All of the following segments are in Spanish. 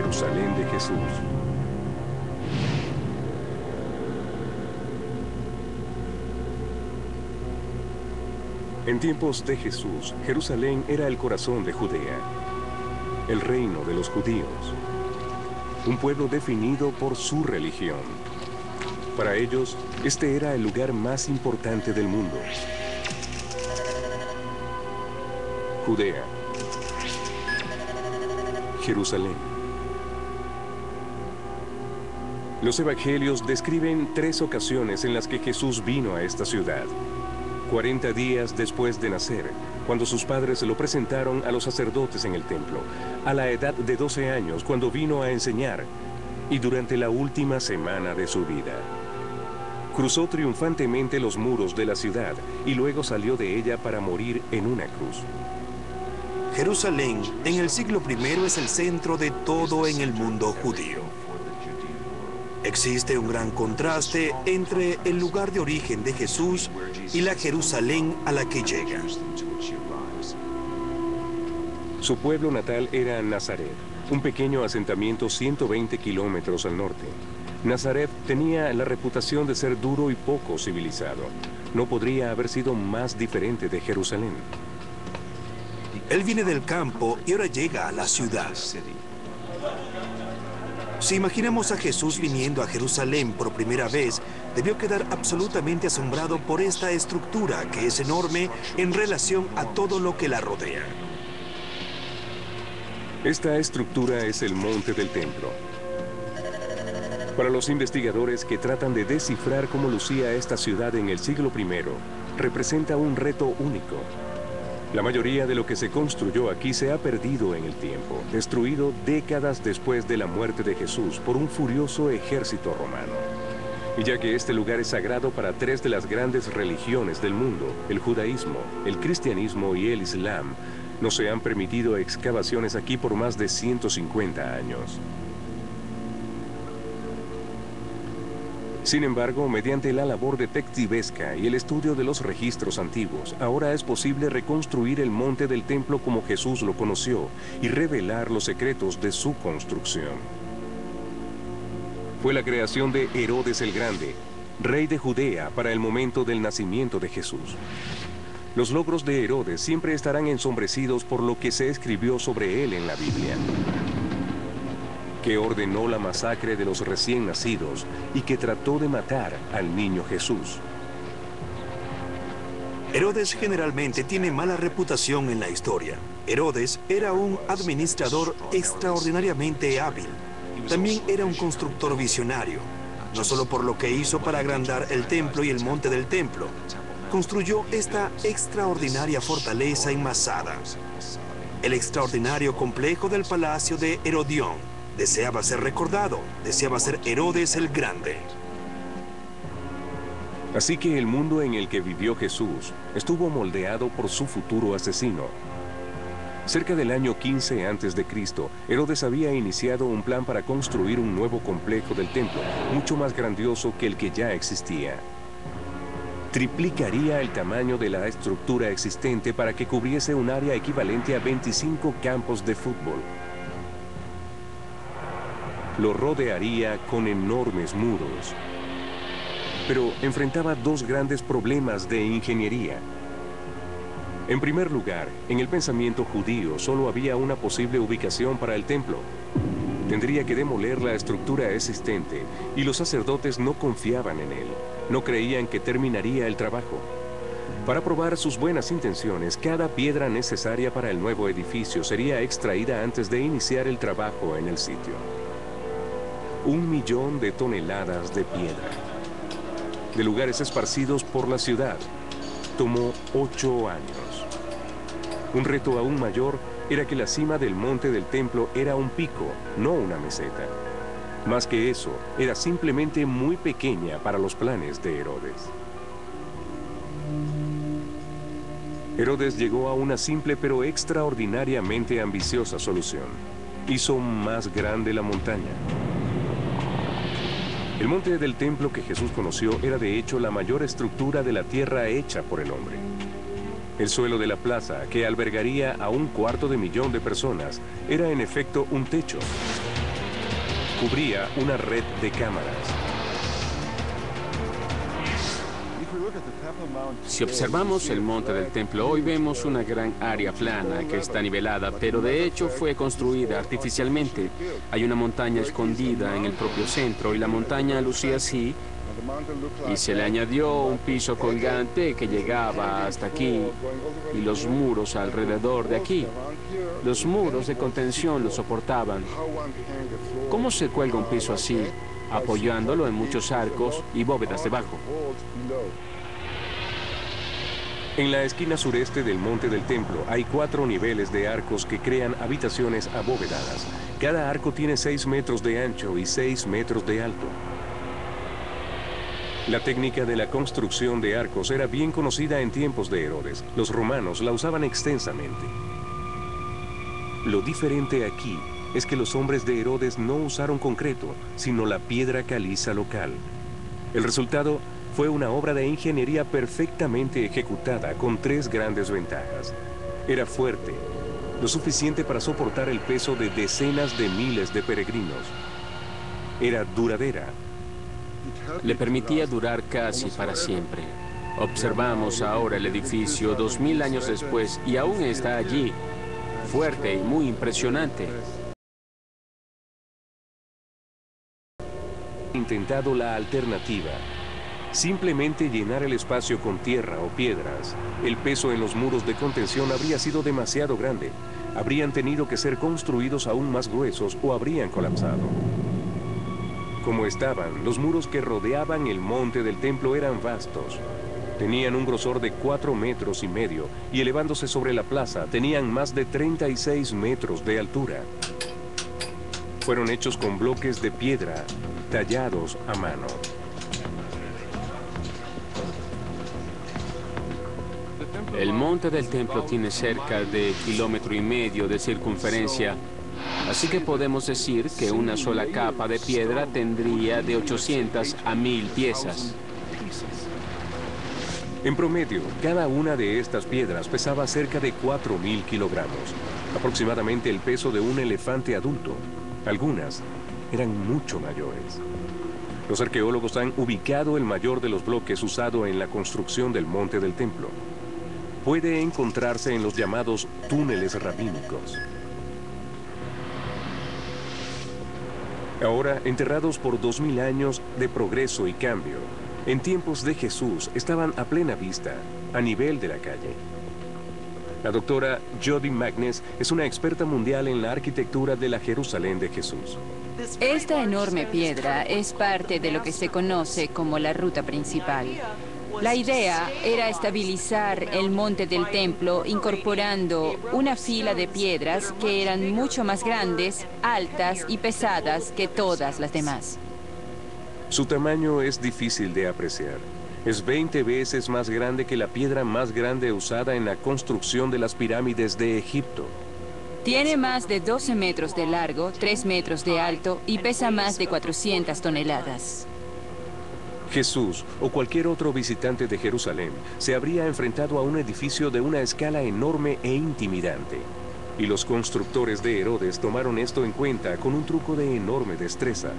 Jerusalén de Jesús. En tiempos de Jesús, Jerusalén era el corazón de Judea, el reino de los judíos, un pueblo definido por su religión. Para ellos, este era el lugar más importante del mundo. Judea, Jerusalén. Los evangelios describen 3 ocasiones en las que Jesús vino a esta ciudad. 40 días después de nacer, cuando sus padres lo presentaron a los sacerdotes en el templo, a la edad de 12 años, cuando vino a enseñar, y durante la última semana de su vida. Cruzó triunfantemente los muros de la ciudad y luego salió de ella para morir en una cruz. Jerusalén en el siglo I es el centro de todo en el mundo judío. Existe un gran contraste entre el lugar de origen de Jesús y la Jerusalén a la que llega. Su pueblo natal era Nazaret, un pequeño asentamiento 120 kilómetros al norte. Nazaret tenía la reputación de ser duro y poco civilizado. No podría haber sido más diferente de Jerusalén. Él viene del campo y ahora llega a la ciudad. Si imaginamos a Jesús viniendo a Jerusalén por primera vez, debió quedar absolutamente asombrado por esta estructura que es enorme en relación a todo lo que la rodea. Esta estructura es el monte del templo. Para los investigadores que tratan de descifrar cómo lucía esta ciudad en el siglo I, representa un reto único. La mayoría de lo que se construyó aquí se ha perdido en el tiempo, destruido décadas después de la muerte de Jesús por un furioso ejército romano. Y ya que este lugar es sagrado para 3 de las grandes religiones del mundo, el judaísmo, el cristianismo y el islam, no se han permitido excavaciones aquí por más de 150 años. Sin embargo, mediante la labor detectivesca y el estudio de los registros antiguos, ahora es posible reconstruir el monte del templo como Jesús lo conoció y revelar los secretos de su construcción. Fue la creación de Herodes el Grande, rey de Judea para el momento del nacimiento de Jesús. Los logros de Herodes siempre estarán ensombrecidos por lo que se escribió sobre él en la Biblia, que ordenó la masacre de los recién nacidos y que trató de matar al niño Jesús. Herodes generalmente tiene mala reputación en la historia. Herodes era un administrador extraordinariamente hábil. También era un constructor visionario, no solo por lo que hizo para agrandar el templo y el monte del templo. Construyó esta extraordinaria fortaleza en Masada, el extraordinario complejo del palacio de Herodión. Deseaba ser recordado, deseaba ser Herodes el Grande. Así que el mundo en el que vivió Jesús estuvo moldeado por su futuro asesino. Cerca del año 15 a.C., Herodes había iniciado un plan para construir un nuevo complejo del templo, mucho más grandioso que el que ya existía. Triplicaría el tamaño de la estructura existente para que cubriese un área equivalente a 25 campos de fútbol. Lo rodearía con enormes muros. Pero enfrentaba 2 grandes problemas de ingeniería. En primer lugar, en el pensamiento judío solo había una posible ubicación para el templo. Tendría que demoler la estructura existente y los sacerdotes no confiaban en él. No creían que terminaría el trabajo. Para probar sus buenas intenciones, cada piedra necesaria para el nuevo edificio sería extraída antes de iniciar el trabajo en el sitio. 1.000.000 de toneladas de piedra, de lugares esparcidos por la ciudad. Tomó 8 años. Un reto aún mayor era que la cima del monte del templo era un pico, no una meseta. Más que eso, era simplemente muy pequeña para los planes de Herodes. Herodes llegó a una simple pero extraordinariamente ambiciosa solución. Hizo más grande la montaña. El monte del templo que Jesús conoció era de hecho la mayor estructura de la tierra hecha por el hombre. El suelo de la plaza, que albergaría a 250.000 de personas, era en efecto un techo. cubría una red de cámaras. Si observamos el monte del templo, hoy vemos una gran área plana que está nivelada, pero de hecho fue construida artificialmente. Hay una montaña escondida en el propio centro y la montaña lucía así, y se le añadió un piso colgante que llegaba hasta aquí y los muros alrededor de aquí. Los muros de contención lo soportaban. ¿Cómo se cuelga un piso así? Apoyándolo en muchos arcos y bóvedas debajo. En la esquina sureste del monte del templo hay 4 niveles de arcos que crean habitaciones abovedadas. Cada arco tiene 6 metros de ancho y 6 metros de alto. La técnica de la construcción de arcos era bien conocida en tiempos de Herodes. Los romanos la usaban extensamente. Lo diferente aquí es que los hombres de Herodes no usaron concreto, sino la piedra caliza local. El resultado fue una obra de ingeniería perfectamente ejecutada con 3 grandes ventajas. Era fuerte, lo suficiente para soportar el peso de decenas de miles de peregrinos. Era duradera. Le permitía durar casi para siempre. Observamos ahora el edificio 2000 años después y aún está allí, fuerte y muy impresionante. Intentado la alternativa. Simplemente llenar el espacio con tierra o piedras. El peso en los muros de contención habría sido demasiado grande. Habrían tenido que ser construidos aún más gruesos o habrían colapsado. Como estaban, los muros que rodeaban el monte del templo eran vastos. Tenían un grosor de 4,5 metros y elevándose sobre la plaza tenían más de 36 metros de altura. Fueron hechos con bloques de piedra tallados a mano. El monte del templo tiene cerca de 1,5 kilómetros de circunferencia, así que podemos decir que una sola capa de piedra tendría de 800 a 1000 piezas. En promedio, cada una de estas piedras pesaba cerca de 4,000 kilogramos, aproximadamente el peso de un elefante adulto. Algunas eran mucho mayores. Los arqueólogos han ubicado el mayor de los bloques usado en la construcción del monte del templo. Puede encontrarse en los llamados túneles rabínicos. Ahora, enterrados por 2000 años de progreso y cambio, en tiempos de Jesús estaban a plena vista, a nivel de la calle. La doctora Jody Magness es una experta mundial en la arquitectura de la Jerusalén de Jesús. Esta enorme piedra es parte de lo que se conoce como la ruta principal. La idea era estabilizar el monte del templo incorporando una fila de piedras que eran mucho más grandes, altas y pesadas que todas las demás. Su tamaño es difícil de apreciar. Es 20 veces más grande que la piedra más grande usada en la construcción de las pirámides de Egipto. Tiene más de 12 metros de largo, 3 metros de alto y pesa más de 400 toneladas. Jesús o cualquier otro visitante de Jerusalén se habría enfrentado a un edificio de una escala enorme e intimidante. Y los constructores de Herodes tomaron esto en cuenta con un truco de enorme destreza.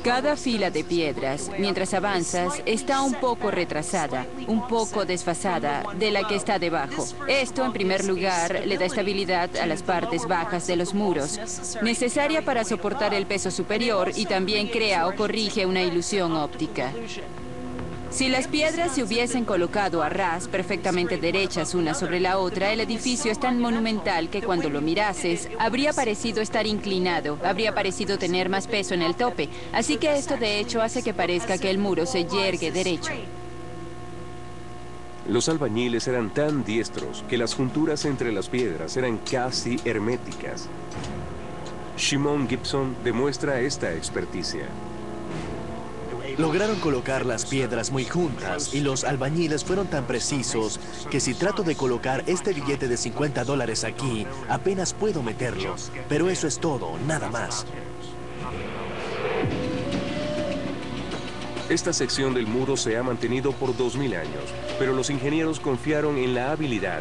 Cada fila de piedras, mientras avanzas, está un poco retrasada, un poco desfasada de la que está debajo. Esto, en primer lugar, le da estabilidad a las partes bajas de los muros, necesaria para soportar el peso superior y también crea o corrige una ilusión óptica. Si las piedras se hubiesen colocado a ras, perfectamente derechas una sobre la otra, el edificio es tan monumental que cuando lo mirases, habría parecido estar inclinado, habría parecido tener más peso en el tope. Así que esto de hecho hace que parezca que el muro se yergue derecho. Los albañiles eran tan diestros que las junturas entre las piedras eran casi herméticas. Shimon Gibson demuestra esta experticia. Lograron colocar las piedras muy juntas y los albañiles fueron tan precisos que si trato de colocar este billete de $50 aquí, apenas puedo meterlo. Pero eso es todo, nada más. Esta sección del muro se ha mantenido por 2000 años, pero los ingenieros confiaron en la habilidad